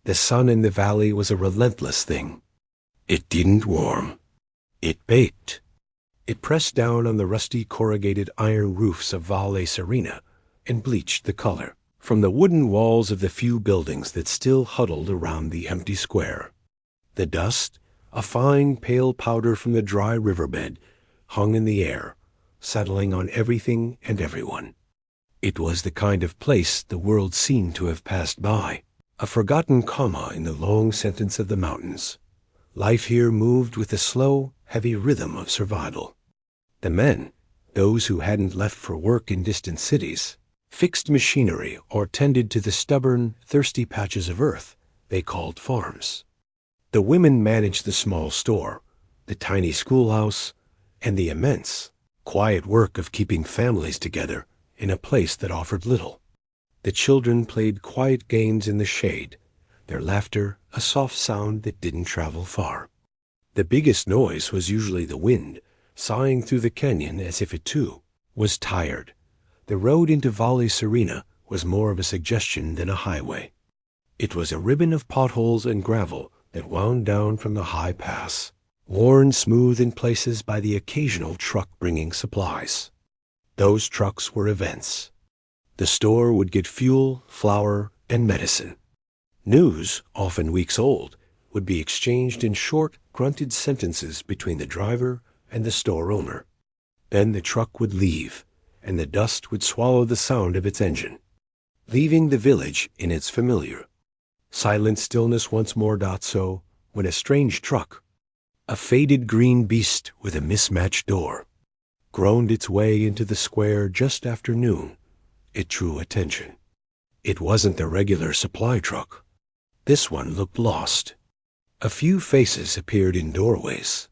The sun in the valley was a relentless thing. It didn't warm. It baked. It pressed down on the rusty corrugated iron roofs of Valle Serena and bleached the color from the wooden walls of the few buildings that still huddled around the empty square. The dust, a fine pale powder from the dry riverbed, hung in the air, settling on everything and everyone. It was the kind of place the world seemed to have passed by, a forgotten comma in the long sentence of the mountains. Life here moved with the slow, heavy rhythm of survival. The men, those who hadn't left for work in distant cities, fixed machinery or tended to the stubborn, thirsty patches of earth they called farms. The women managed the small store, the tiny schoolhouse, and the immense, quiet work of keeping families together in a place that offered little. The children played quiet games in the shade, their laughter a soft sound that didn't travel far. The biggest noise was usually the wind, sighing through the canyon as if it, too, was tired. The road into Valle Serena was more of a suggestion than a highway. It was a ribbon of potholes and gravel that wound down from the high pass, worn smooth in places by the occasional truck bringing supplies. Those trucks were events. The store would get fuel, flour, and medicine. News, often weeks old, would be exchanged in short, grunted sentences between the driver and the store owner. Then the truck would leave, and the dust would swallow the sound of its engine, leaving the village in its familiar. Silent stillness once more. So, when a strange truck, a faded green beast with a mismatched door, groaned its way into the square just after noon, it drew attention. It wasn't the regular supply truck. This one looked lost. A few faces appeared in doorways.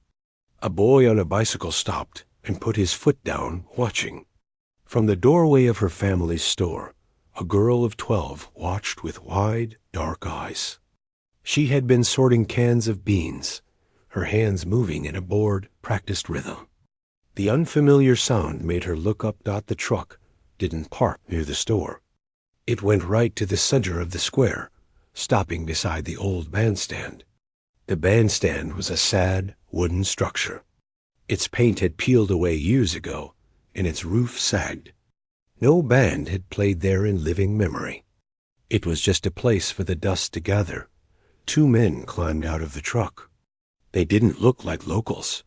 A boy on a bicycle stopped and put his foot down, watching. From the doorway of her family's store, a girl of 12 watched with wide, dark eyes. She had been sorting cans of beans, her hands moving in a bored, practiced rhythm. The unfamiliar sound made her look up. The truck didn't park near the store. It went right to the center of the square, stopping beside the old bandstand. The bandstand was a sad, wooden structure. Its paint had peeled away years ago, and its roof sagged. No band had played there in living memory. It was just a place for the dust to gather. 2 men climbed out of the truck. They didn't look like locals.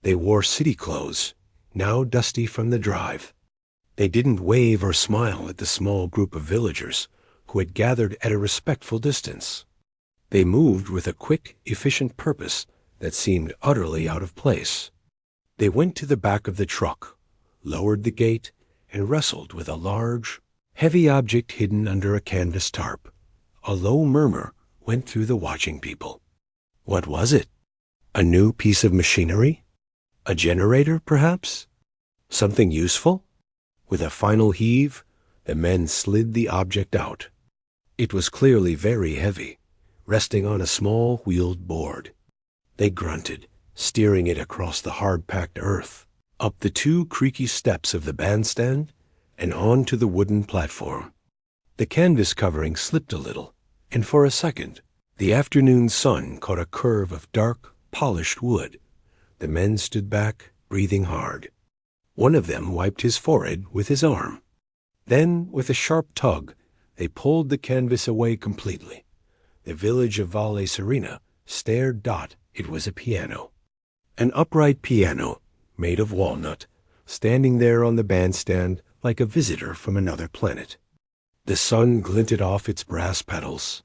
They wore city clothes, now dusty from the drive. They didn't wave or smile at the small group of villagers who had gathered at a respectful distance. They moved with a quick, efficient purpose that seemed utterly out of place. They went to the back of the truck, lowered the gate, and wrestled with a large, heavy object hidden under a canvas tarp. A low murmur went through the watching people. What was it? A new piece of machinery? A generator, perhaps? Something useful? With a final heave, the men slid the object out. It was clearly very heavy, resting on a small wheeled board. They grunted, steering it across the hard-packed earth, up the 2 creaky steps of the bandstand, and onto the wooden platform. The canvas covering slipped a little, and for a second, the afternoon sun caught a curve of dark, polished wood. The men stood back, breathing hard. One of them wiped his forehead with his arm. Then, with a sharp tug, they pulled the canvas away completely. The village of Valle Serena stared. It was a piano. An upright piano, made of walnut, standing there on the bandstand like a visitor from another planet. The sun glinted off its brass pedals.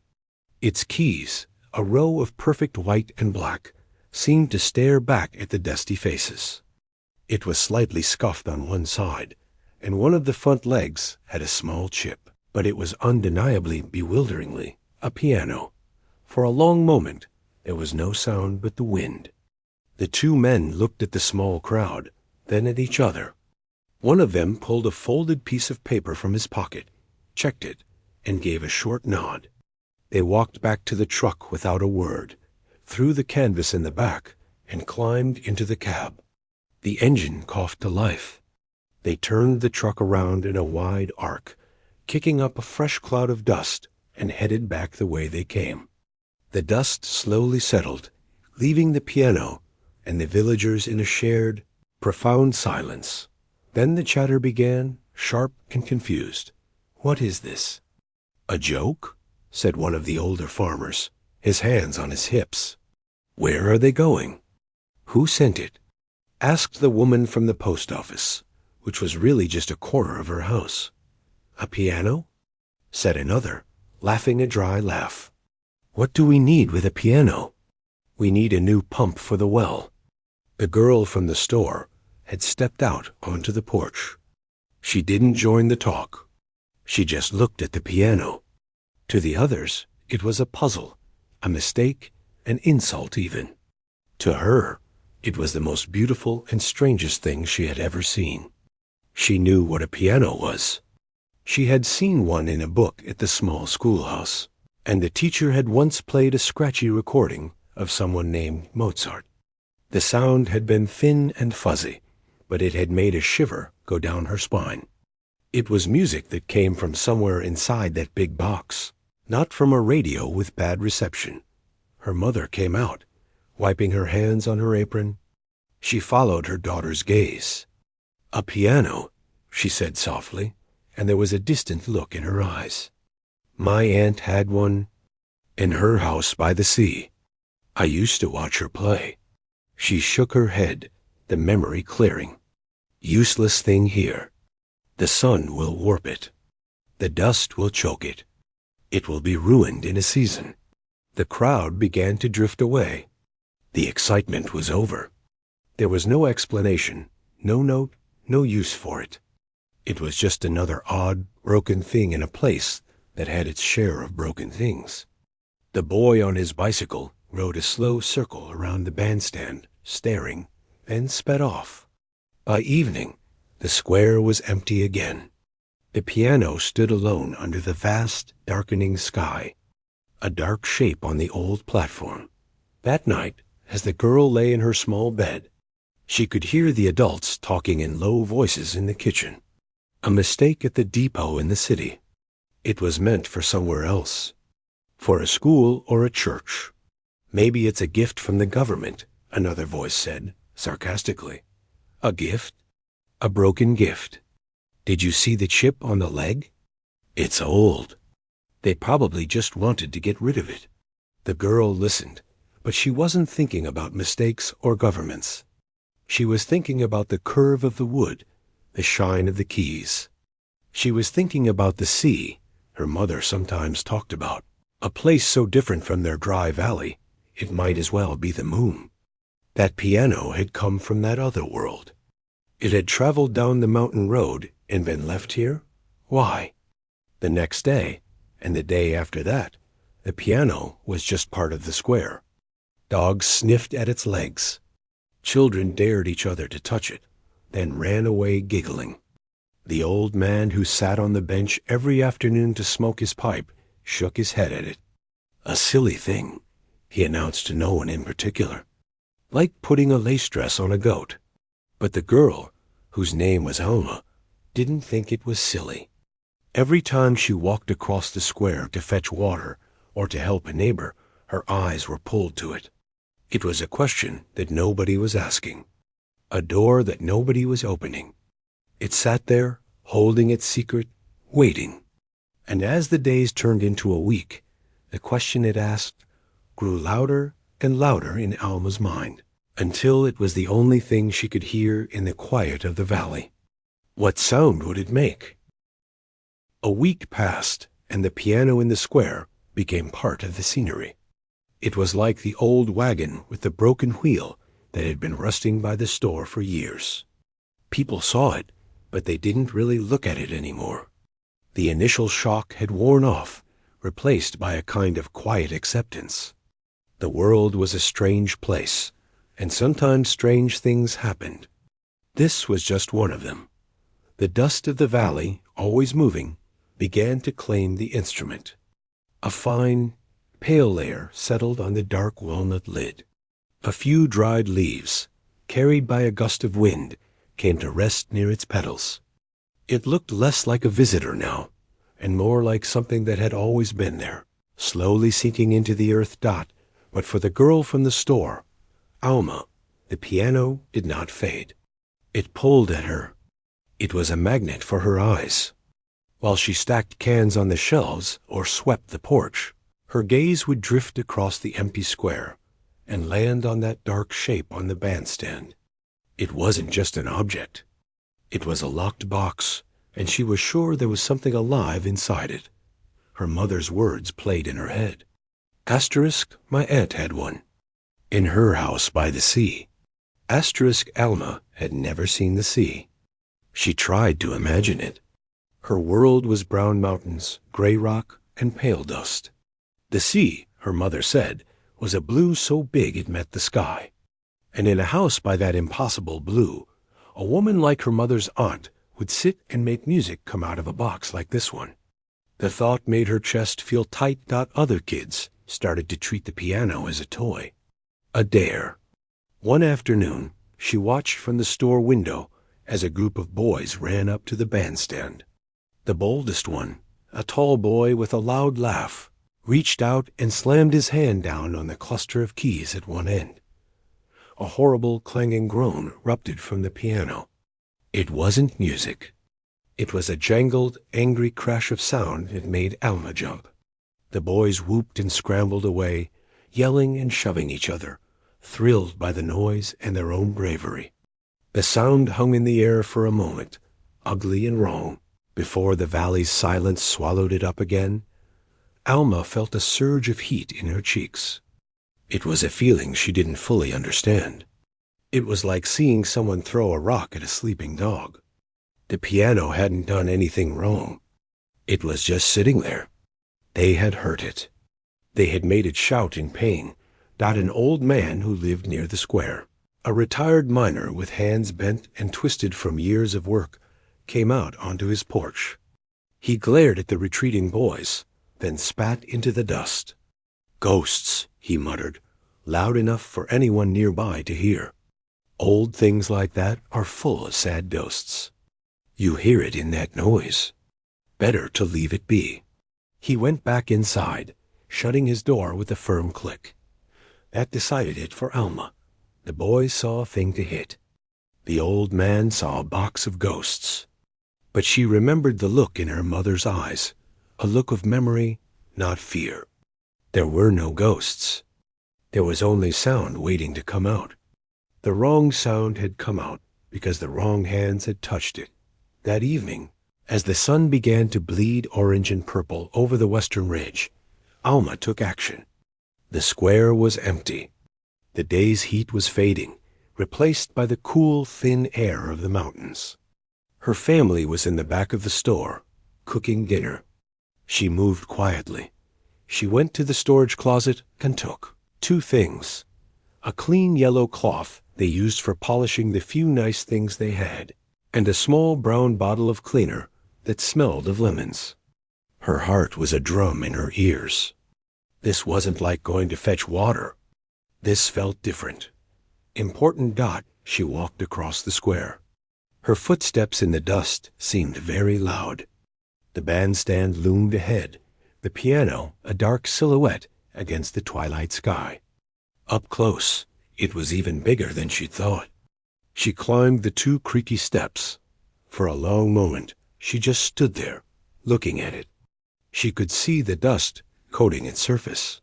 Its keys, a row of perfect white and black, seemed to stare back at the dusty faces. It was slightly scuffed on one side, and one of the front legs had a small chip, but it was undeniably, bewilderingly, a piano. For a long moment, there was no sound but the wind. The 2 men looked at the small crowd, then at each other. One of them pulled a folded piece of paper from his pocket, checked it, and gave a short nod. They walked back to the truck without a word, threw the canvas in the back, and climbed into the cab. The engine coughed to life. They turned the truck around in a wide arc, kicking up a fresh cloud of dust, and headed back the way they came. The dust slowly settled, leaving the piano and the villagers in a shared, profound silence. Then the chatter began, sharp and confused. "What is this?" "A joke?" said one of the older farmers, his hands on his hips. "Where are they going?" "Who sent it?" asked the woman from the post office, which was really just a corner of her house. "A piano?" said another, laughing a dry laugh. "What do we need with a piano?" "We need a new pump for the well." The girl from the store had stepped out onto the porch. She didn't join the talk. She just looked at the piano. To the others, it was a puzzle, a mistake, an insult even. To her, it was the most beautiful and strangest thing she had ever seen. She knew what a piano was. She had seen one in a book at the small schoolhouse, and the teacher had once played a scratchy recording of someone named Mozart. The sound had been thin and fuzzy, but it had made a shiver go down her spine. It was music that came from somewhere inside that big box, not from a radio with bad reception. Her mother came out, wiping her hands on her apron. She followed her daughter's gaze. "A piano," she said softly, and there was a distant look in her eyes. "My aunt had one in her house by the sea. I used to watch her play." She shook her head, the memory clearing. "Useless thing here. The sun will warp it. The dust will choke it. It will be ruined in a season." The crowd began to drift away. The excitement was over. There was no explanation, no note, no use for it. It was just another odd, broken thing in a place that had its share of broken things. The boy on his bicycle rode a slow circle around the bandstand, staring, then sped off. By evening, the square was empty again. The piano stood alone under the vast, darkening sky, a dark shape on the old platform. That night, as the girl lay in her small bed, she could hear the adults talking in low voices in the kitchen. A mistake at the depot in the city. It was meant for somewhere else. For a school or a church. "Maybe it's a gift from the government," another voice said, sarcastically. "A gift? A broken gift. Did you see the chip on the leg? It's old. They probably just wanted to get rid of it." The girl listened, but she wasn't thinking about mistakes or governments. She was thinking about the curve of the wood, the shine of the keys. She was thinking about the sea her mother sometimes talked about, a place so different from their dry valley, it might as well be the moon. That piano had come from that other world. It had traveled down the mountain road and been left here? Why? The next day, and the day after that, the piano was just part of the square. Dogs sniffed at its legs. Children dared each other to touch it, then ran away giggling. The old man who sat on the bench every afternoon to smoke his pipe shook his head at it. "A silly thing," he announced to no one in particular. "Like putting a lace dress on a goat." But the girl, whose name was Alma, didn't think it was silly. Every time she walked across the square to fetch water or to help a neighbor, her eyes were pulled to it. It was a question that nobody was asking, a door that nobody was opening. It sat there, holding its secret, waiting. And as the days turned into a week, the question it asked grew louder and louder in Alma's mind, until it was the only thing she could hear in the quiet of the valley. What sound would it make? A week passed, and the piano in the square became part of the scenery. It was like the old wagon with the broken wheel that had been rusting by the store for years. People saw it, but they didn't really look at it anymore. The initial shock had worn off, replaced by a kind of quiet acceptance. The world was a strange place, and sometimes strange things happened. This was just one of them. The dust of the valley, always moving, began to claim the instrument. A fine, pale layer settled on the dark walnut lid. A few dried leaves, carried by a gust of wind, came to rest near its petals. It looked less like a visitor now, and more like something that had always been there, slowly sinking into the earth dot, but for the girl from the store, Alma, the piano did not fade. It pulled at her. It was a magnet for her eyes. While she stacked cans on the shelves or swept the porch, her gaze would drift across the empty square and land on that dark shape on the bandstand. It wasn't just an object. It was a locked box, and she was sure there was something alive inside it. Her mother's words played in her head. Asterisk, my aunt had one. In her house by the sea. Asterisk, Alma had never seen the sea. She tried to imagine it. Her world was brown mountains, gray rock, and pale dust. The sea, her mother said, was a blue so big it met the sky. And in a house by that impossible blue, a woman like her mother's aunt would sit and make music come out of a box like this one. The thought made her chest feel tight. Other kids started to treat the piano as a toy, a dare. One afternoon, she watched from the store window as a group of boys ran up to the bandstand. The boldest one, a tall boy with a loud laugh, reached out and slammed his hand down on the cluster of keys at one end. A horrible clanging groan erupted from the piano. It wasn't music. It was a jangled, angry crash of sound that made Alma jump. The boys whooped and scrambled away, yelling and shoving each other, thrilled by the noise and their own bravery. The sound hung in the air for a moment, ugly and wrong. Before the valley's silence swallowed it up again, Alma felt a surge of heat in her cheeks. It was a feeling she didn't fully understand. It was like seeing someone throw a rock at a sleeping dog. The piano hadn't done anything wrong. It was just sitting there. They had hurt it. They had made it shout in pain. An old man who lived near the square, a retired miner with hands bent and twisted from years of work, came out onto his porch. He glared at the retreating boys, then spat into the dust. "Ghosts," he muttered, loud enough for anyone nearby to hear. Old things like that are full of sad ghosts. You hear it in that noise. Better to leave it be. He went back inside, shutting his door with a firm click. That decided it for Alma. The boys saw a thing to hit. The old man saw a box of ghosts. But she remembered the look in her mother's eyes, a look of memory, not fear. There were no ghosts. There was only sound waiting to come out. The wrong sound had come out because the wrong hands had touched it. That evening, as the sun began to bleed orange and purple over the western ridge, Alma took action. The square was empty. The day's heat was fading, replaced by the cool, thin air of the mountains. Her family was in the back of the store, cooking dinner. She moved quietly. She went to the storage closet and took 2 things. A clean yellow cloth they used for polishing the few nice things they had, and a small brown bottle of cleaner that smelled of lemons. Her heart was a drum in her ears. This wasn't like going to fetch water. This felt different. Important. She walked across the square. Her footsteps in the dust seemed very loud. The bandstand loomed ahead, the piano a dark silhouette against the twilight sky. Up close, it was even bigger than she'd thought. She climbed the 2 creaky steps. For a long moment, she just stood there, looking at it. She could see the dust coating its surface.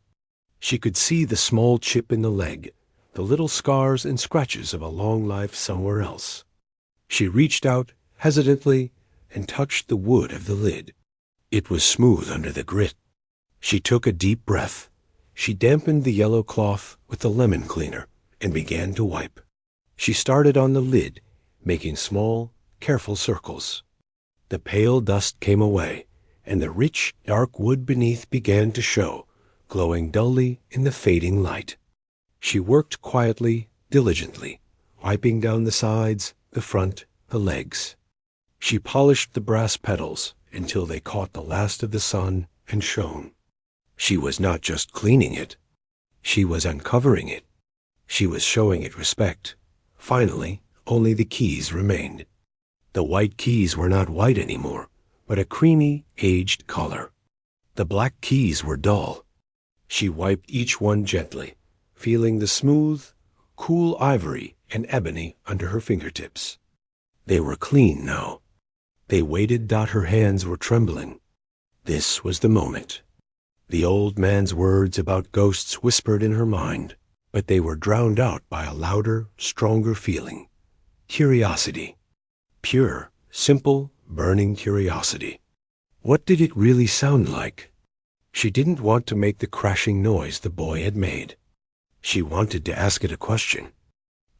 She could see the small chip in the leg, the little scars and scratches of a long life somewhere else. She reached out hesitantly and touched the wood of the lid. It was smooth under the grit. She took a deep breath. She dampened the yellow cloth with the lemon cleaner and began to wipe. She started on the lid, making small, careful circles. The pale dust came away, and the rich, dark wood beneath began to show, glowing dully in the fading light. She worked quietly, diligently, wiping down the sides, the front, the legs. She polished the brass pedals until they caught the last of the sun and shone. She was not just cleaning it. She was uncovering it. She was showing it respect. Finally, only the keys remained. The white keys were not white anymore, but a creamy, aged color. The black keys were dull, She wiped each one gently, feeling the smooth, cool ivory and ebony under her fingertips. They were clean now. They waited. Her hands were trembling. This was the moment. The old man's words about ghosts whispered in her mind, but they were drowned out by a louder, stronger feeling. Curiosity. Pure, simple, burning curiosity. What did it really sound like? She didn't want to make the crashing noise the boy had made. She wanted to ask it a question.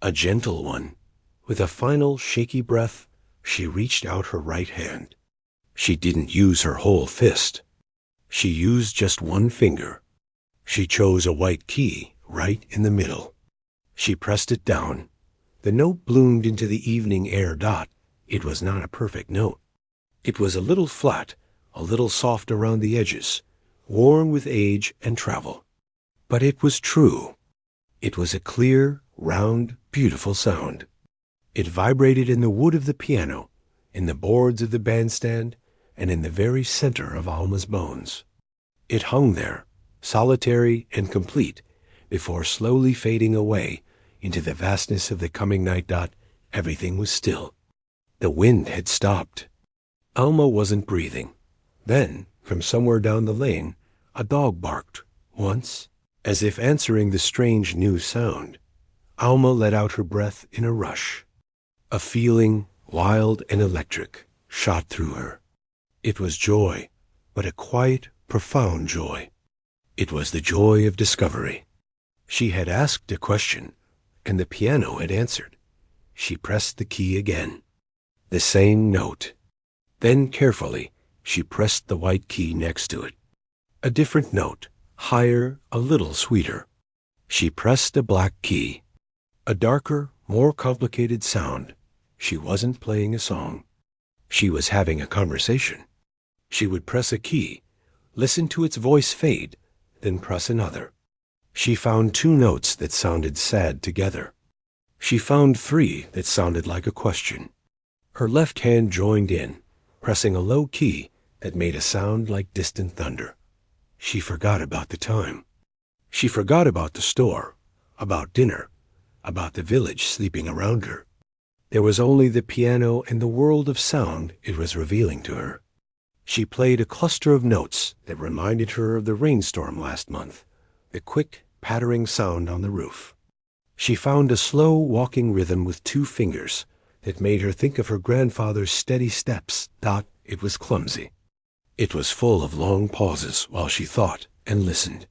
A gentle one. With a final shaky breath, she reached out her right hand. She didn't use her whole fist. She used just one finger. She chose a white key right in the middle. She pressed it down. The note bloomed into the evening air. It was not a perfect note. It was a little flat, a little soft around the edges, worn with age and travel. But it was true. It was a clear, round, beautiful sound. It vibrated in the wood of the piano, in the boards of the bandstand, and in the very center of Alma's bones. It hung there, solitary and complete, before slowly fading away into the vastness of the coming night. Everything was still. The wind had stopped. Alma wasn't breathing. Then, from somewhere down the lane, a dog barked, once, as if answering the strange new sound. Alma let out her breath in a rush. A feeling, wild and electric, shot through her. It was joy, but a quiet, profound joy. It was the joy of discovery. She had asked a question, and the piano had answered. She pressed the key again. The same note. Then carefully, she pressed the white key next to it. A different note, higher, a little sweeter. She pressed a black key. A darker, more complicated sound. She wasn't playing a song. She was having a conversation. She would press a key, listen to its voice fade, then press another. She found 2 notes that sounded sad together. She found 3 that sounded like a question. Her left hand joined in, pressing a low key that made a sound like distant thunder. She forgot about the time. She forgot about the store, about dinner, about the village sleeping around her. There was only the piano and the world of sound it was revealing to her. She played a cluster of notes that reminded her of the rainstorm last month, the quick, pattering sound on the roof. She found a slow walking rhythm with 2 fingers that made her think of her grandfather's steady steps. It was clumsy. It was full of long pauses while she thought and listened.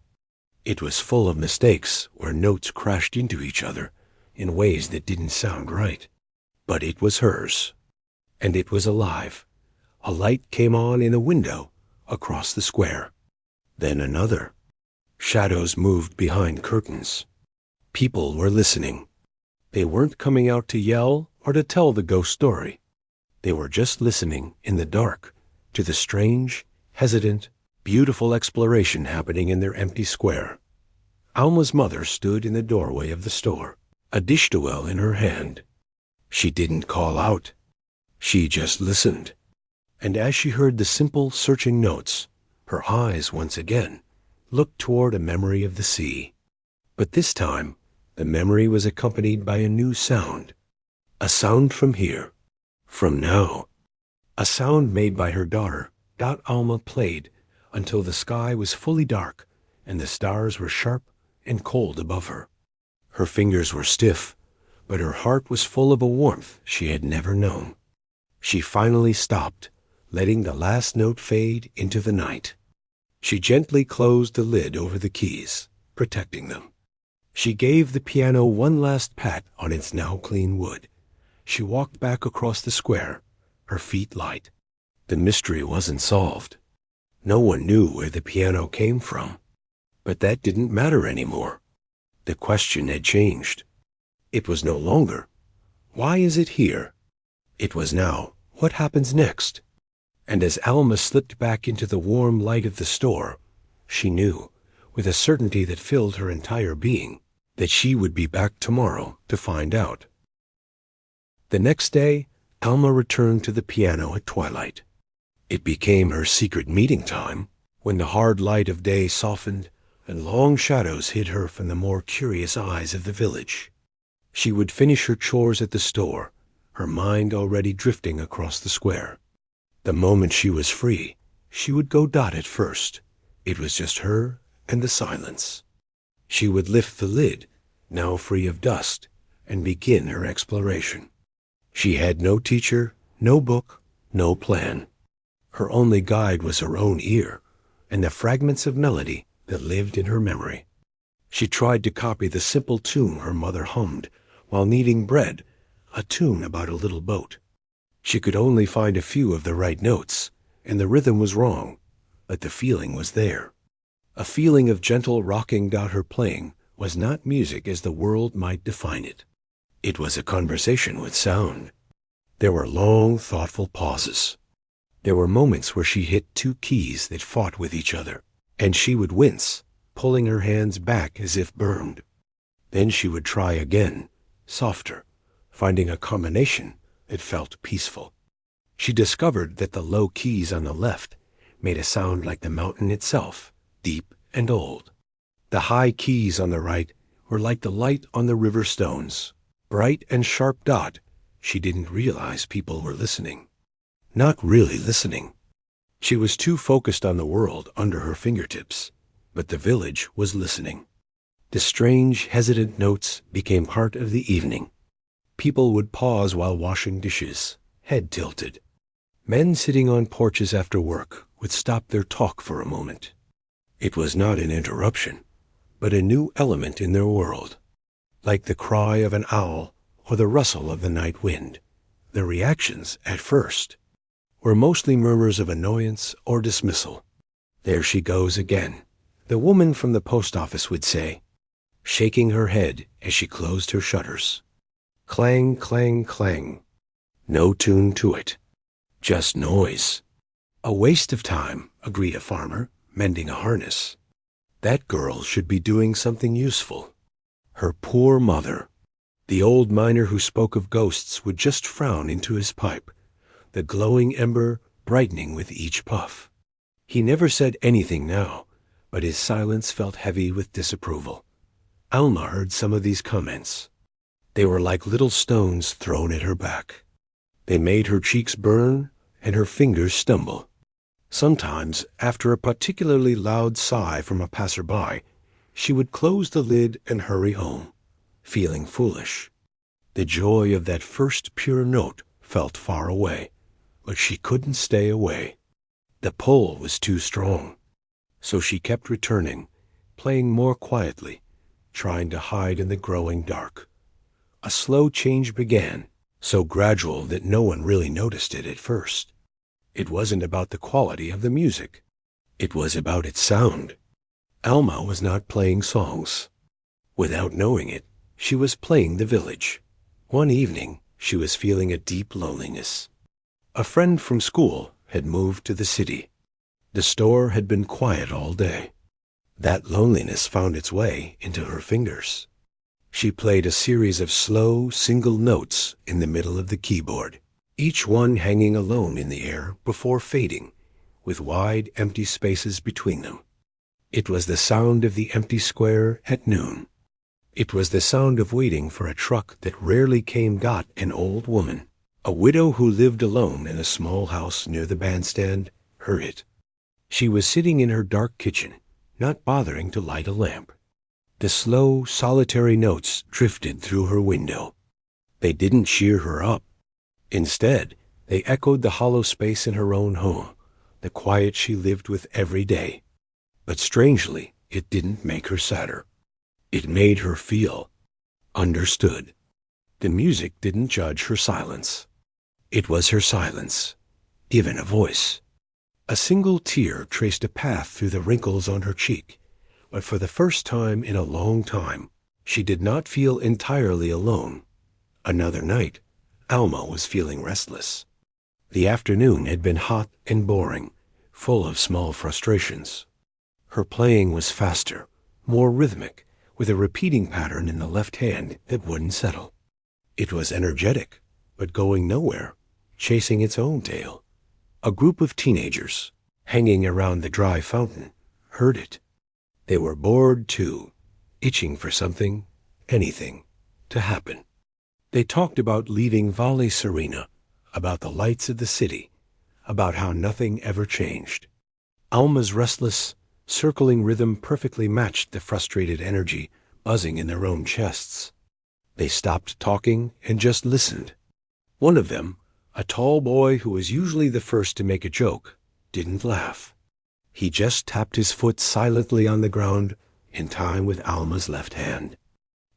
It was full of mistakes where notes crashed into each other in ways that didn't sound right. But it was hers. And it was alive. A light came on in a window across the square. Then another. Shadows moved behind curtains. People were listening. They weren't coming out to yell or to tell the ghost story. They were just listening in the dark to the strange, hesitant, beautiful exploration happening in their empty square. Alma's mother stood in the doorway of the store, a dish towel in her hand. She didn't call out. She just listened. And as she heard the simple, searching notes, her eyes once again looked toward a memory of the sea. But this time, the memory was accompanied by a new sound. A sound from here, from now. A sound made by her daughter. Alma played until the sky was fully dark and the stars were sharp and cold above her. Her fingers were stiff, but her heart was full of a warmth she had never known. She finally stopped, letting the last note fade into the night. She gently closed the lid over the keys, protecting them. She gave the piano one last pat on its now clean wood. She walked back across the square, her feet light. The mystery wasn't solved. No one knew where the piano came from. But that didn't matter anymore. The question had changed. It was no longer, why is it here? It was now, what happens next? And as Alma slipped back into the warm light of the store, she knew, with a certainty that filled her entire being, that she would be back tomorrow to find out. The next day, Alma returned to the piano at twilight. It became her secret meeting time, when the hard light of day softened and long shadows hid her from the more curious eyes of the village. She would finish her chores at the store, her mind already drifting across the square. The moment she was free, she would go dot it first. It was just her and the silence. She would lift the lid, now free of dust, and begin her exploration. She had no teacher, no book, no plan. Her only guide was her own ear, and the fragments of melody that lived in her memory. She tried to copy the simple tune her mother hummed while kneading bread, a tune about a little boat. She could only find a few of the right notes, and the rhythm was wrong, but the feeling was there. A feeling of gentle rocking about her playing was not music as the world might define it. It was a conversation with sound. There were long, thoughtful pauses. There were moments where she hit two keys that fought with each other, and she would wince, pulling her hands back as if burned. Then she would try again, softer, finding a combination that felt peaceful. She discovered that the low keys on the left made a sound like the mountain itself, deep and old. The high keys on the right were like the light on the river stones, bright and sharp dot. She didn't realize people were listening. Not really listening. She was too focused on the world under her fingertips, but the village was listening. The strange, hesitant notes became part of the evening. People would pause while washing dishes, head tilted. Men sitting on porches after work would stop their talk for a moment. It was not an interruption, but a new element in their world. Like the cry of an owl or the rustle of the night wind, the reactions, at first, were mostly murmurs of annoyance or dismissal. "There she goes again," the woman from the post office would say, shaking her head as she closed her shutters. Clang, clang, clang. No tune to it. Just noise. A waste of time, agreed a farmer, mending a harness. That girl should be doing something useful. Her poor mother. The old miner who spoke of ghosts would just frown into his pipe, the glowing ember brightening with each puff. He never said anything now, but his silence felt heavy with disapproval. Alma heard some of these comments. They were like little stones thrown at her back. They made her cheeks burn and her fingers stumble. Sometimes, after a particularly loud sigh from a passerby, she would close the lid and hurry home, feeling foolish. The joy of that first pure note felt far away, but she couldn't stay away. The pull was too strong. So she kept returning, playing more quietly, trying to hide in the growing dark. A slow change began, so gradual that no one really noticed it at first. It wasn't about the quality of the music. It was about its sound. Alma was not playing songs. Without knowing it, she was playing the village. One evening, she was feeling a deep loneliness. A friend from school had moved to the city. The store had been quiet all day. That loneliness found its way into her fingers. She played a series of slow, single notes in the middle of the keyboard, each one hanging alone in the air before fading, with wide, empty spaces between them. It was the sound of the empty square at noon. It was the sound of waiting for a truck that rarely came. Got an old woman, a widow who lived alone in a small house near the bandstand, heard it. She was sitting in her dark kitchen, not bothering to light a lamp. The slow, solitary notes drifted through her window. They didn't cheer her up. Instead, they echoed the hollow space in her own home, the quiet she lived with every day. But strangely, it didn't make her sadder. It made her feel understood. The music didn't judge her silence. It was her silence, given a voice. A single tear traced a path through the wrinkles on her cheek, but for the first time in a long time, she did not feel entirely alone. Another night, Alma was feeling restless. The afternoon had been hot and boring, full of small frustrations. Her playing was faster, more rhythmic, with a repeating pattern in the left hand that wouldn't settle. It was energetic, but going nowhere, chasing its own tail. A group of teenagers, hanging around the dry fountain, heard it. They were bored too, itching for something, anything, to happen. They talked about leaving Valle Serena, about the lights of the city, about how nothing ever changed. Alma's restless, circling rhythm perfectly matched the frustrated energy buzzing in their own chests. They stopped talking and just listened. One of them, a tall boy who was usually the first to make a joke, didn't laugh. He just tapped his foot silently on the ground in time with Alma's left hand.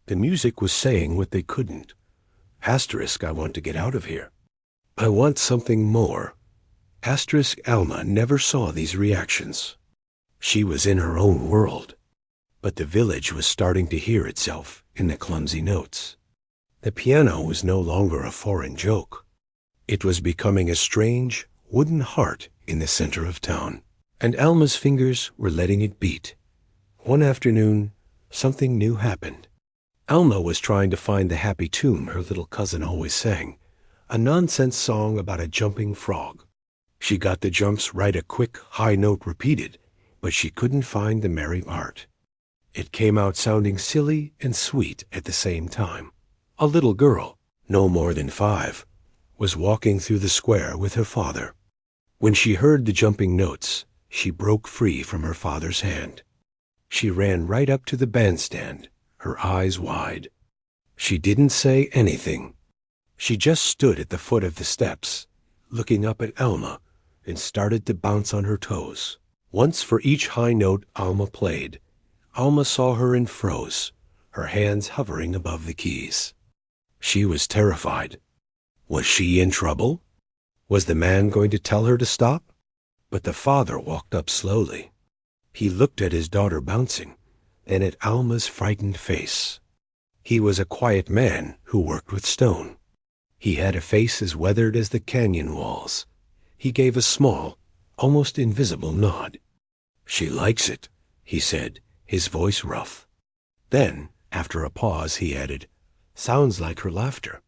The music was saying what they couldn't. Asterisk, I want to get out of here. I want something more. Asterisk Alma never saw these reactions. She was in her own world. But the village was starting to hear itself in the clumsy notes. The piano was no longer a foreign joke. It was becoming a strange, wooden heart in the center of town, and Alma's fingers were letting it beat. One afternoon, something new happened. Alma was trying to find the happy tune her little cousin always sang, a nonsense song about a jumping frog. She got the jumps right, a quick, high note repeated, but she couldn't find the merry part. It came out sounding silly and sweet at the same time. A little girl, no more than 5, was walking through the square with her father. When she heard the jumping notes, she broke free from her father's hand. She ran right up to the bandstand, her eyes wide. She didn't say anything. She just stood at the foot of the steps, looking up at Alma, and started to bounce on her toes. Once for each high note Alma played, Alma saw her and froze, her hands hovering above the keys. She was terrified. Was she in trouble? Was the man going to tell her to stop? But the father walked up slowly. He looked at his daughter bouncing, then at Alma's frightened face. He was a quiet man who worked with stone. He had a face as weathered as the canyon walls. He gave a small, almost invisible nod. "She likes it," he said, his voice rough. Then, after a pause, he added, "Sounds like her laughter."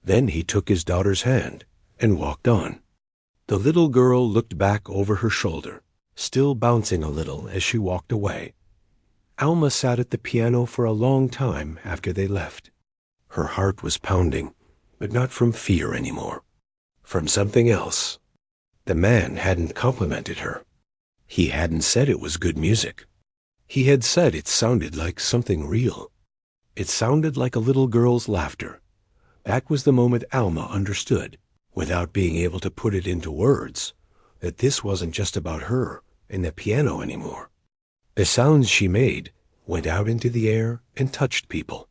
Then he took his daughter's hand and walked on. The little girl looked back over her shoulder, still bouncing a little as she walked away. Alma sat at the piano for a long time after they left. Her heart was pounding, but not from fear anymore. From something else. The man hadn't complimented her. He hadn't said it was good music. He had said it sounded like something real. It sounded like a little girl's laughter. That was the moment Alma understood, without being able to put it into words, that this wasn't just about her and the piano anymore. The sounds she made went out into the air and touched people.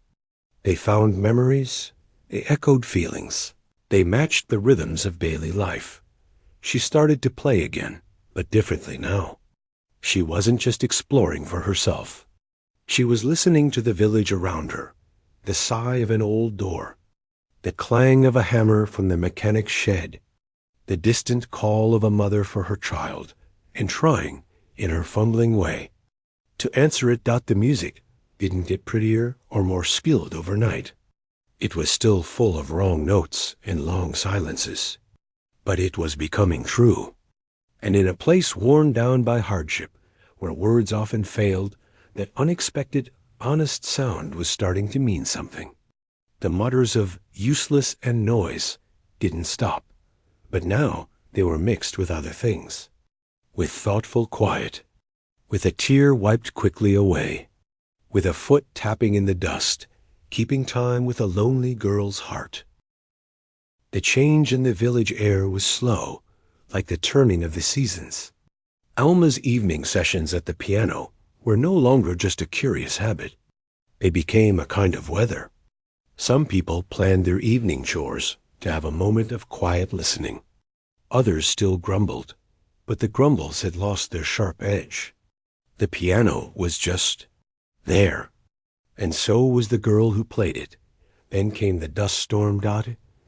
They found memories, they echoed feelings, they matched the rhythms of daily life. She started to play again, but differently now. She wasn't just exploring for herself. She was listening to the village around her, the sigh of an old door, the clang of a hammer from the mechanic's shed, the distant call of a mother for her child, and trying, in her fumbling way, to answer it. The music didn't get prettier or more skilled overnight. It was still full of wrong notes and long silences. But it was becoming true. And in a place worn down by hardship, where words often failed, that unexpected, honest sound was starting to mean something. The mutters of useless and noise didn't stop, but now they were mixed with other things. With thoughtful quiet, with a tear wiped quickly away, with a foot tapping in the dust, keeping time with a lonely girl's heart. The change in the village air was slow, like the turning of the seasons. Alma's evening sessions at the piano were no longer just a curious habit. They became a kind of weather. Some people planned their evening chores to have a moment of quiet listening. Others still grumbled, but the grumbles had lost their sharp edge. The piano was just there, and so was the girl who played it. Then came the dust storm.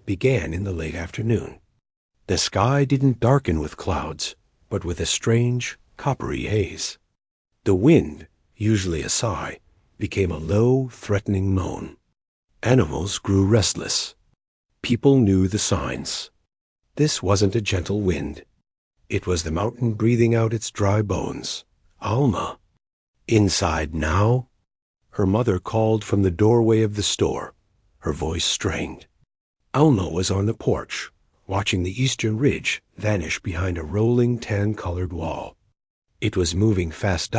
Began in the late afternoon. The sky didn't darken with clouds, but with a strange, coppery haze. The wind, usually a sigh, became a low, threatening moan. Animals grew restless. People knew the signs. This wasn't a gentle wind. It was the mountain breathing out its dry bones. Alma. Inside now? Her mother called from the doorway of the store, her voice strained. Alma was on the porch, watching the eastern ridge vanish behind a rolling tan-colored wall. It was moving fast.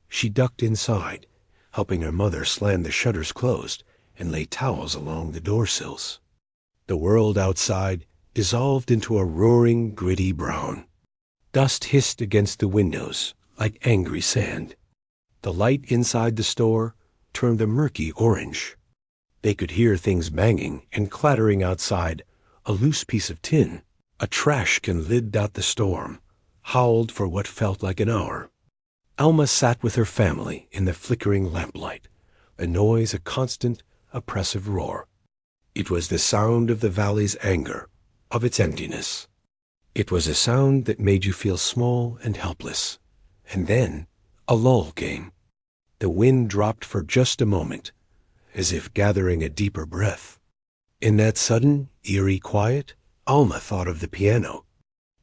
She ducked inside, helping her mother slam the shutters closed and lay towels along the door sills. The world outside dissolved into a roaring, gritty brown. Dust hissed against the windows like angry sand. The light inside the store turned a murky orange. They could hear things banging and clattering outside. A loose piece of tin, a trash can lived out the storm, howled for what felt like an hour. Alma sat with her family in the flickering lamplight, a noise a constant, oppressive roar. It was the sound of the valley's anger, of its emptiness. It was a sound that made you feel small and helpless. And then a lull came. The wind dropped for just a moment, as if gathering a deeper breath. In that sudden, eerie quiet, Alma thought of the piano.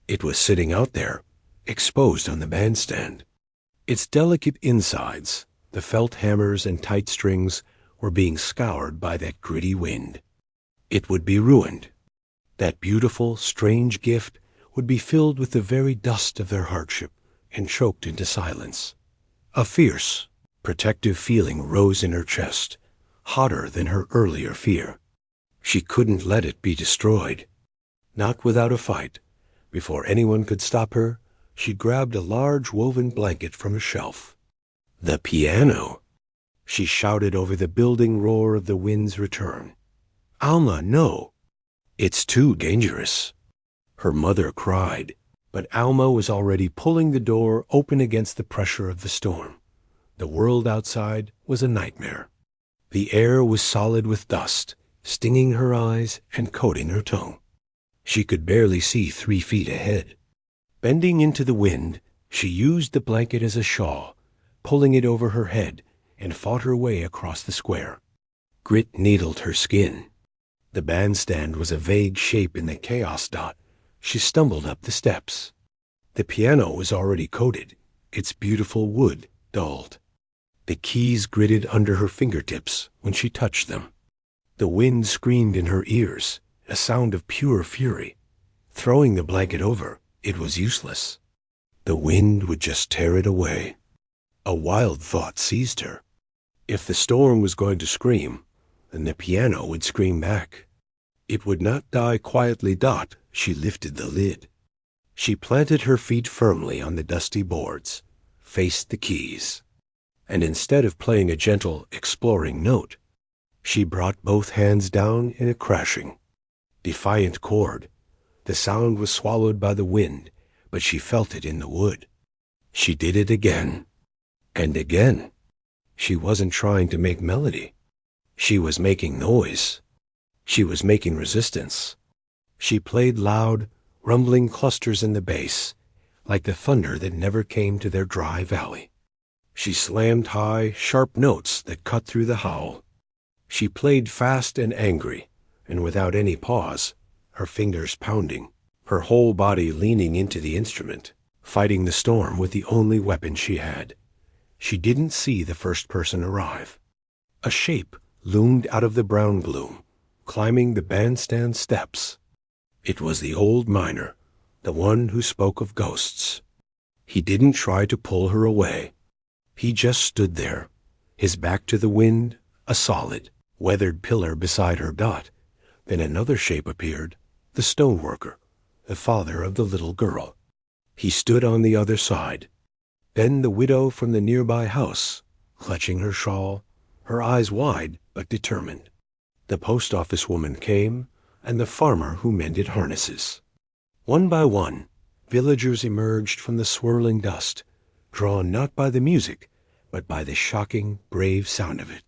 It was sitting out there, exposed on the bandstand. Its delicate insides, the felt hammers and tight strings, were being scoured by that gritty wind. It would be ruined. That beautiful, strange gift would be filled with the very dust of their hardship and choked into silence. A fierce, protective feeling rose in her chest, hotter than her earlier fear. She couldn't let it be destroyed. Not without a fight. Before anyone could stop her, she grabbed a large woven blanket from a shelf. The piano! She shouted over the building roar of the wind's return. Alma, no! It's too dangerous. Her mother cried, but Alma was already pulling the door open against the pressure of the storm. The world outside was a nightmare. The air was solid with dust, stinging her eyes and coating her tongue. She could barely see 3 feet ahead. Bending into the wind, she used the blanket as a shawl, pulling it over her head, and fought her way across the square. Grit needled her skin. The bandstand was a vague shape in the chaos. She stumbled up the steps. The piano was already coated, its beautiful wood dulled. The keys gritted under her fingertips when she touched them. The wind screamed in her ears, a sound of pure fury. Throwing the blanket over, it was useless. The wind would just tear it away. A wild thought seized her. If the storm was going to scream, then the piano would scream back. It would not die quietly. She lifted the lid. She planted her feet firmly on the dusty boards, faced the keys, and instead of playing a gentle, exploring note, she brought both hands down in a crashing, defiant chord. The sound was swallowed by the wind, but she felt it in the wood. She did it again, and again. She wasn't trying to make melody. She was making noise. She was making resistance. She played loud, rumbling clusters in the bass, like the thunder that never came to their dry valley. She slammed high, sharp notes that cut through the howl. She played fast and angry, and without any pause, her fingers pounding, her whole body leaning into the instrument, fighting the storm with the only weapon she had. She didn't see the first person arrive. A shape loomed out of the brown gloom, climbing the bandstand steps. It was the old miner, the one who spoke of ghosts. He didn't try to pull her away. He just stood there, his back to the wind, a solid, weathered pillar beside her. Then another shape appeared, the stoneworker, the father of the little girl. He stood on the other side. Then the widow from the nearby house, clutching her shawl, her eyes wide but determined. The post office woman came, and the farmer who mended harnesses. One by one, villagers emerged from the swirling dust, drawn not by the music, but by the shocking, brave sound of it.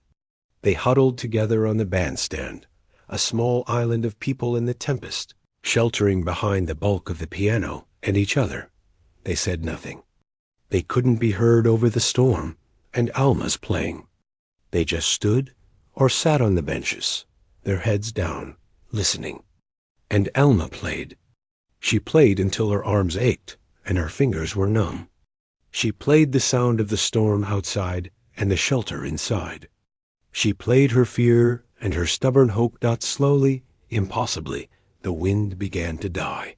They huddled together on the bandstand, a small island of people in the tempest, sheltering behind the bulk of the piano and each other. They said nothing. They couldn't be heard over the storm and Alma's playing. They just stood or sat on the benches, their heads down, listening. And Alma played. She played until her arms ached and her fingers were numb. She played the sound of the storm outside and the shelter inside. She played her fear and her stubborn hope. Slowly, impossibly, the wind began to die.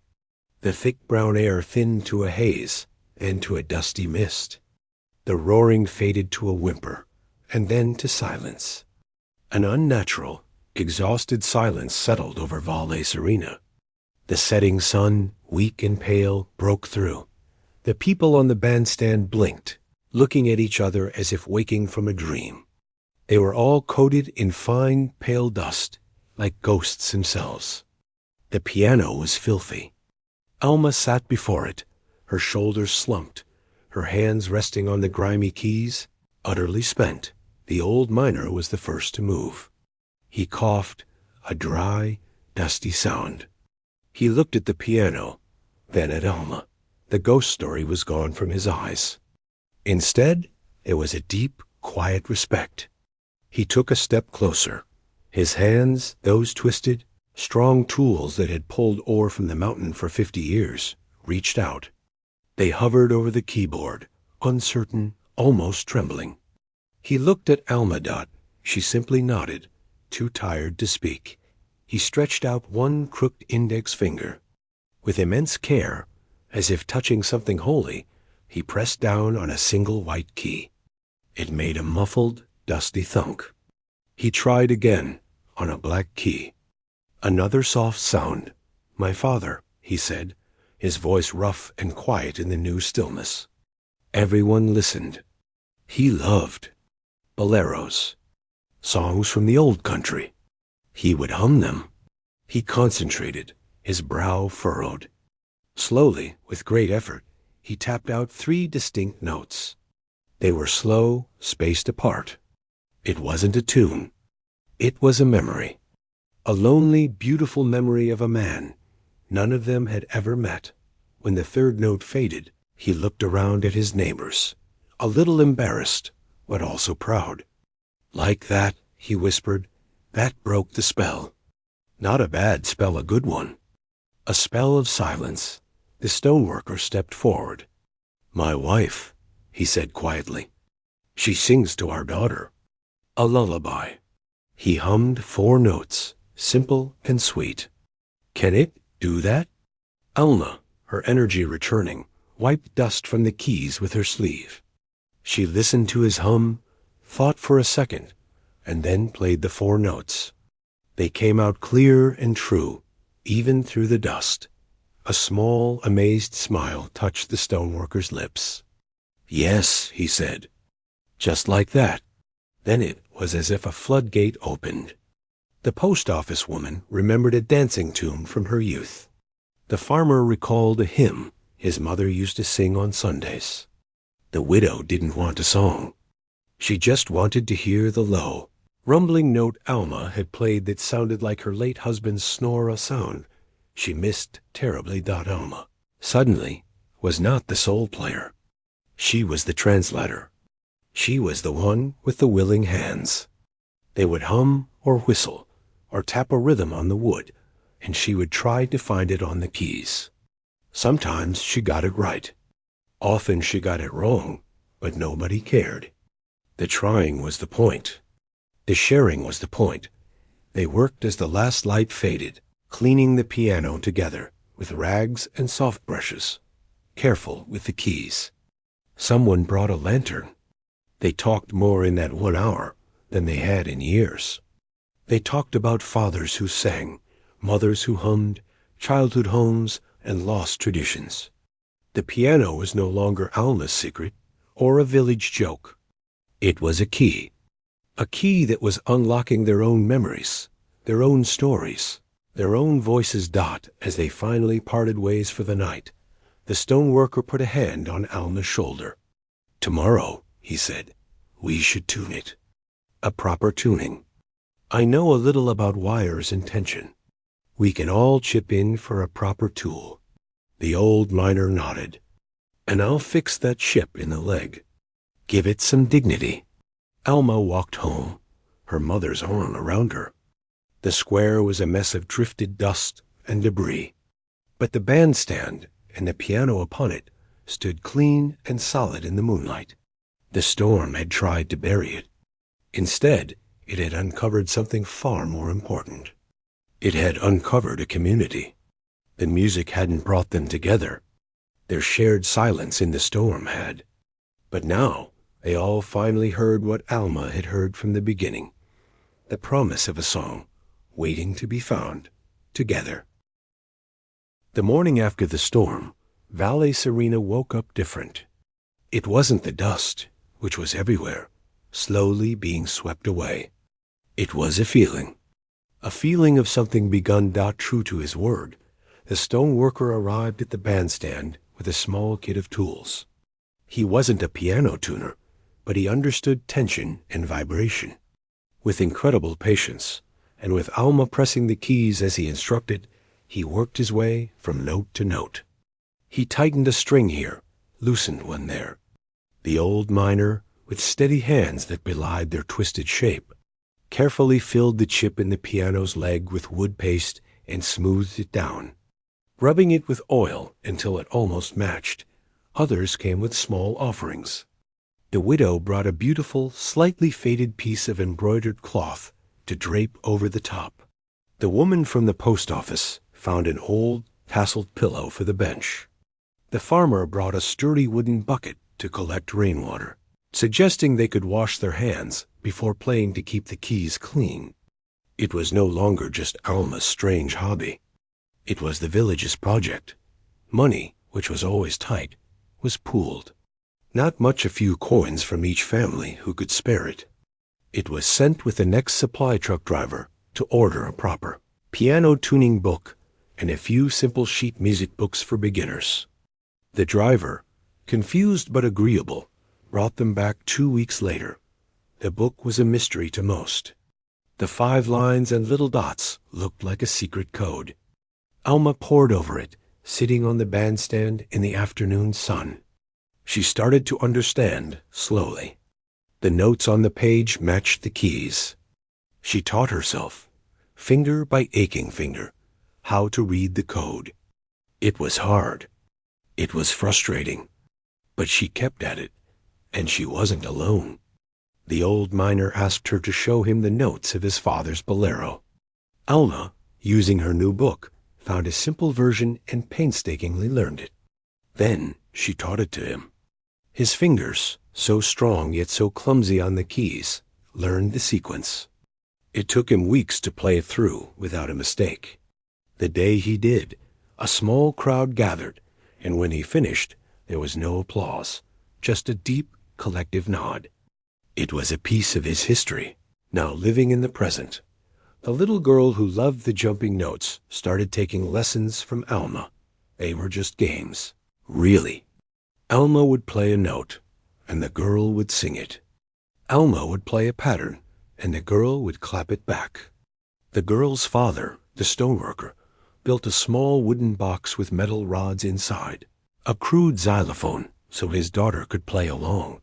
The thick brown air thinned to a haze and to a dusty mist. The roaring faded to a whimper, and then to silence. An unnatural, exhausted silence settled over Valle Serena. The setting sun, weak and pale, broke through. The people on the bandstand blinked, looking at each other as if waking from a dream. They were all coated in fine, pale dust, like ghosts themselves. The piano was filthy. Alma sat before it, her shoulders slumped, her hands resting on the grimy keys. Utterly spent, the old miner was the first to move. He coughed, a dry, dusty sound. He looked at the piano, then at Alma. The ghost story was gone from his eyes. Instead, there was a deep, quiet respect. He took a step closer. His hands, those twisted, strong tools that had pulled ore from the mountain for 50 years, reached out. They hovered over the keyboard, uncertain, almost trembling. He looked at Alma. She simply nodded, too tired to speak. He stretched out one crooked index finger. With immense care, as if touching something holy, he pressed down on a single white key. It made a muffled, dusty thunk. He tried again, on a black key. Another soft sound. "My father," he said, his voice rough and quiet in the new stillness. Everyone listened. He loved boleros, songs from the old country. He would hum them. He concentrated, his brow furrowed. Slowly, with great effort, he tapped out 3 distinct notes. They were slow, spaced apart. It wasn't a tune. It was a memory. A lonely, beautiful memory of a man none of them had ever met. When the 3rd note faded, he looked around at his neighbors, a little embarrassed, but also proud. "Like that," he whispered, "that broke the spell. Not a bad spell, a good one." A spell of silence. The stoneworker stepped forward. "My wife," he said quietly. "She sings to our daughter. A lullaby." He hummed 4 notes, simple and sweet. "Can it do that?" Alma, her energy returning, wiped dust from the keys with her sleeve. She listened to his hum, thought for a second, and then played the 4 notes. They came out clear and true, even through the dust. A small, amazed smile touched the stoneworker's lips. "Yes," he said. Just like that. Then it was as if a floodgate opened. The post office woman remembered a dancing tune from her youth. The farmer recalled a hymn his mother used to sing on Sundays. The widow didn't want a song. She just wanted to hear the low, rumbling note Alma had played that sounded like her late husband's snore, a sound she missed terribly. Alma, suddenly, was not the sole player. She was the translator. She was the one with the willing hands. They would hum or whistle or tap a rhythm on the wood, and she would try to find it on the keys. Sometimes she got it right. Often she got it wrong, but nobody cared. The trying was the point. The sharing was the point. They worked as the last light faded, cleaning the piano together with rags and soft brushes, careful with the keys. Someone brought a lantern. They talked more in that 1 hour than they had in years. They talked about fathers who sang, mothers who hummed, childhood homes, and lost traditions. The piano was no longer Alma's secret or a village joke. It was a key that was unlocking their own memories, their own stories, their own voices. As they finally parted ways for the night, the stoneworker put a hand on Alma's shoulder. "Tomorrow," he said, "we should tune it. A proper tuning. I know a little about wires and tension. We can all chip in for a proper tool." The old miner nodded. "And I'll fix that chip in the leg. Give it some dignity." Alma walked home, her mother's arm around her. The square was a mess of drifted dust and debris. But the bandstand and the piano upon it stood clean and solid in the moonlight. The storm had tried to bury it. Instead, it had uncovered something far more important. It had uncovered a community. The music hadn't brought them together. Their shared silence in the storm had. But now, they all finally heard what Alma had heard from the beginning. The promise of a song, waiting to be found, together. The morning after the storm, Valle Serena woke up different. It wasn't the dust, which was everywhere, slowly being swept away. It was a feeling of something begun. True to his word, the stoneworker arrived at the bandstand with a small kit of tools. He wasn't a piano tuner, but he understood tension and vibration. With incredible patience, and with Alma pressing the keys as he instructed, he worked his way from note to note. He tightened a string here, loosened one there. The old miner, with steady hands that belied their twisted shape, carefully filled the chip in the piano's leg with wood paste and smoothed it down, rubbing it with oil until it almost matched. Others came with small offerings. The widow brought a beautiful, slightly faded piece of embroidered cloth to drape over the top. The woman from the post office found an old, tasseled pillow for the bench. The farmer brought a sturdy wooden bucket to collect rainwater, suggesting they could wash their hands before playing to keep the keys clean. It was no longer just Alma's strange hobby. It was the village's project. Money, which was always tight, was pooled. Not much, a few coins from each family who could spare it. It was sent with the next supply truck driver to order a proper piano tuning book and a few simple sheet music books for beginners. The driver, confused but agreeable, brought them back 2 weeks later. The book was a mystery to most. The 5 lines and little dots looked like a secret code. Alma pored over it, sitting on the bandstand in the afternoon sun. She started to understand slowly. The notes on the page matched the keys. She taught herself, finger by aching finger, how to read the code. It was hard. It was frustrating. But she kept at it, and she wasn't alone. The old miner asked her to show him the notes of his father's bolero. Alma, using her new book, found a simple version and painstakingly learned it. Then she taught it to him. His fingers, so strong yet so clumsy on the keys, learned the sequence. It took him weeks to play it through without a mistake. The day he did, a small crowd gathered, and when he finished, there was no applause, just a deep, collective nod. It was a piece of his history, now living in the present. The little girl who loved the jumping notes started taking lessons from Alma. They were just games. Really. Alma would play a note, and the girl would sing it. Alma would play a pattern, and the girl would clap it back. The girl's father, the stoneworker, built a small wooden box with metal rods inside, a crude xylophone so his daughter could play along.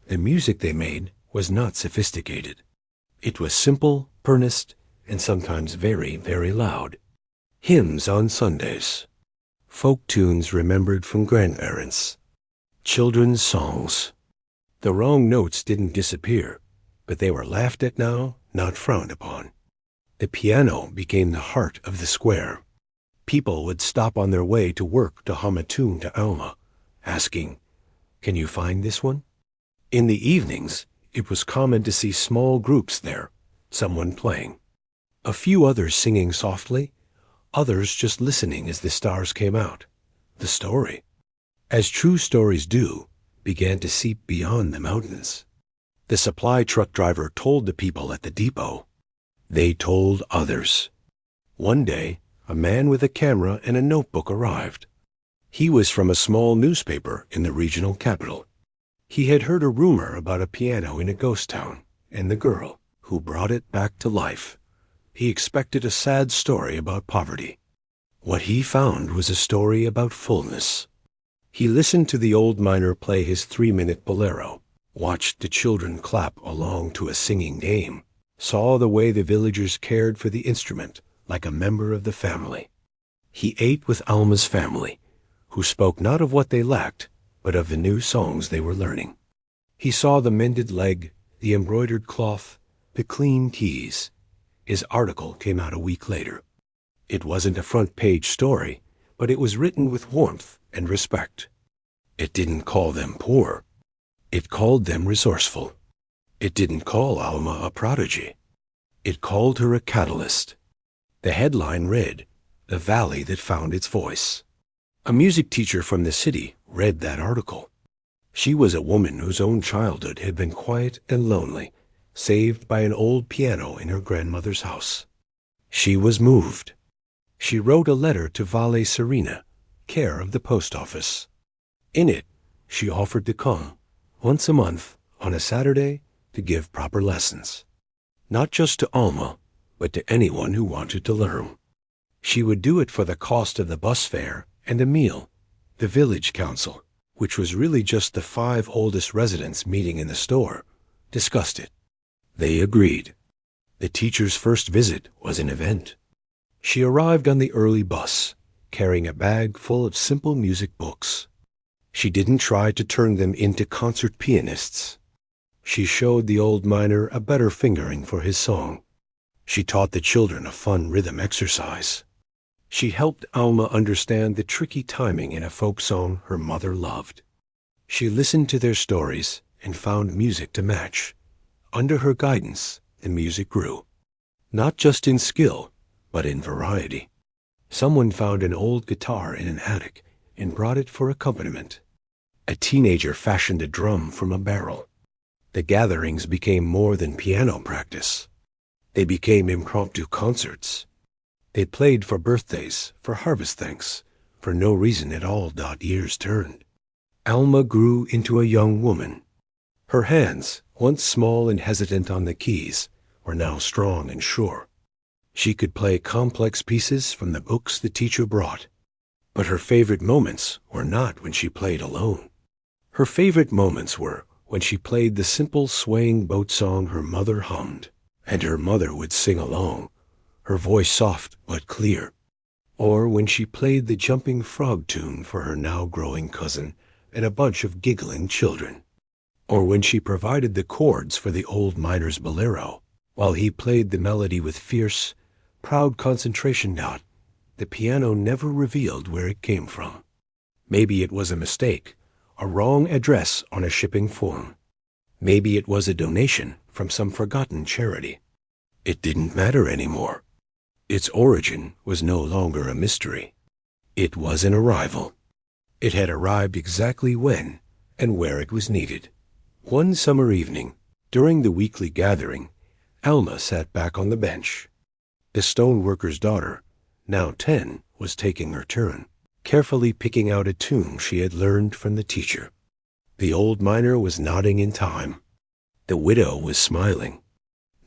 The music they made was not sophisticated. It was simple, earnest, and sometimes very, very loud. Hymns on Sundays, folk tunes remembered from grandparents, children's songs. The wrong notes didn't disappear, but they were laughed at now, not frowned upon. The piano became the heart of the square. People would stop on their way to work to hum a tune to Alma, asking, "Can you find this one?" In the evenings, it was common to see small groups there, someone playing. A few others singing softly, others just listening as the stars came out. The story, as true stories do, began to seep beyond the mountains. The supply truck driver told the people at the depot. They told others. One day, a man with a camera and a notebook arrived. He was from a small newspaper in the regional capital. He had heard a rumor about a piano in a ghost town and the girl who brought it back to life. He expected a sad story about poverty. What he found was a story about fullness. He listened to the old miner play his 3-minute bolero, watched the children clap along to a singing dame, saw the way the villagers cared for the instrument like a member of the family. He ate with Alma's family, who spoke not of what they lacked, but of the new songs they were learning. He saw the mended leg, the embroidered cloth, the clean keys. His article came out a week later. It wasn't a front-page story, but it was written with warmth and respect. It didn't call them poor. It called them resourceful. It didn't call Alma a prodigy. It called her a catalyst. The headline read, "The Valley That Found Its Voice." A music teacher from the city read that article. She was a woman whose own childhood had been quiet and lonely, saved by an old piano in her grandmother's house. She was moved. She wrote a letter to Valle Serena, care of the post office. In it, she offered to come, once a month, on a Saturday, to give proper lessons. Not just to Alma, but to anyone who wanted to learn. She would do it for the cost of the bus fare and a meal. The village council, which was really just the 5 oldest residents meeting in the store, discussed it. They agreed. The teacher's first visit was an event. She arrived on the early bus, carrying a bag full of simple music books. She didn't try to turn them into concert pianists. She showed the old miner a better fingering for his song. She taught the children a fun rhythm exercise. She helped Alma understand the tricky timing in a folk song her mother loved. She listened to their stories and found music to match. Under her guidance, the music grew. Not just in skill, but in variety. Someone found an old guitar in an attic and brought it for accompaniment. A teenager fashioned a drum from a barrel. The gatherings became more than piano practice. They became impromptu concerts. They played for birthdays, for harvest thanks, for no reason at all. Years turned. Alma grew into a young woman. Her hands, once small and hesitant on the keys, were now strong and sure. She could play complex pieces from the books the teacher brought. But her favorite moments were not when she played alone. Her favorite moments were when she played the simple swaying boat song her mother hummed, and her mother would sing along, her voice soft but clear. Or when she played the jumping frog tune for her now growing cousin and a bunch of giggling children. Or when she provided the chords for the old miner's bolero, while he played the melody with fierce, proud concentration. The piano never revealed where it came from. Maybe it was a mistake, a wrong address on a shipping form. Maybe it was a donation from some forgotten charity. It didn't matter anymore. Its origin was no longer a mystery. It was an arrival. It had arrived exactly when and where it was needed. One summer evening, during the weekly gathering, Alma sat back on the bench. The stoneworker's daughter, now 10, was taking her turn, carefully picking out a tune she had learned from the teacher. The old miner was nodding in time. The widow was smiling.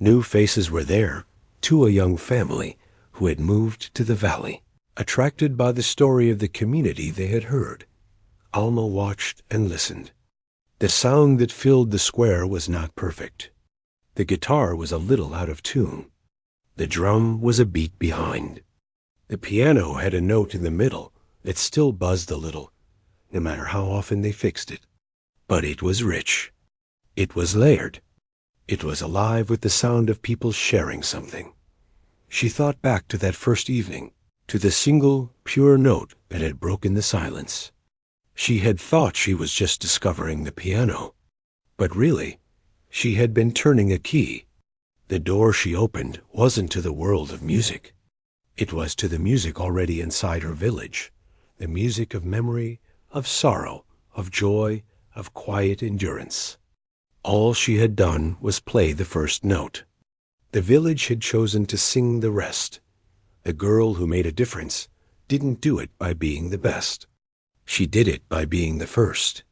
New faces were there, to a young family who had moved to the valley, attracted by the story of the community they had heard. Alma watched and listened. The sound that filled the square was not perfect. The guitar was a little out of tune. The drum was a beat behind. The piano had a note in the middle that still buzzed a little, no matter how often they fixed it. But it was rich. It was layered. It was alive with the sound of people sharing something. She thought back to that first evening, to the single, pure note that had broken the silence. She had thought she was just discovering the piano, but really, she had been turning a key. The door she opened wasn't to the world of music. It was to the music already inside her village, the music of memory, of sorrow, of joy, of quiet endurance. All she had done was play the first note. The village had chosen to sing the rest. The girl who made a difference didn't do it by being the best. She did it by being the first,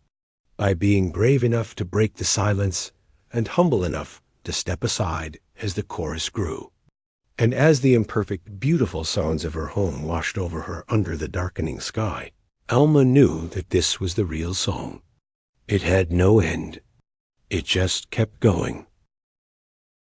by being brave enough to break the silence and humble enough to step aside as the chorus grew. And as the imperfect, beautiful sounds of her home washed over her under the darkening sky, Alma knew that this was the real song. It had no end. It just kept going.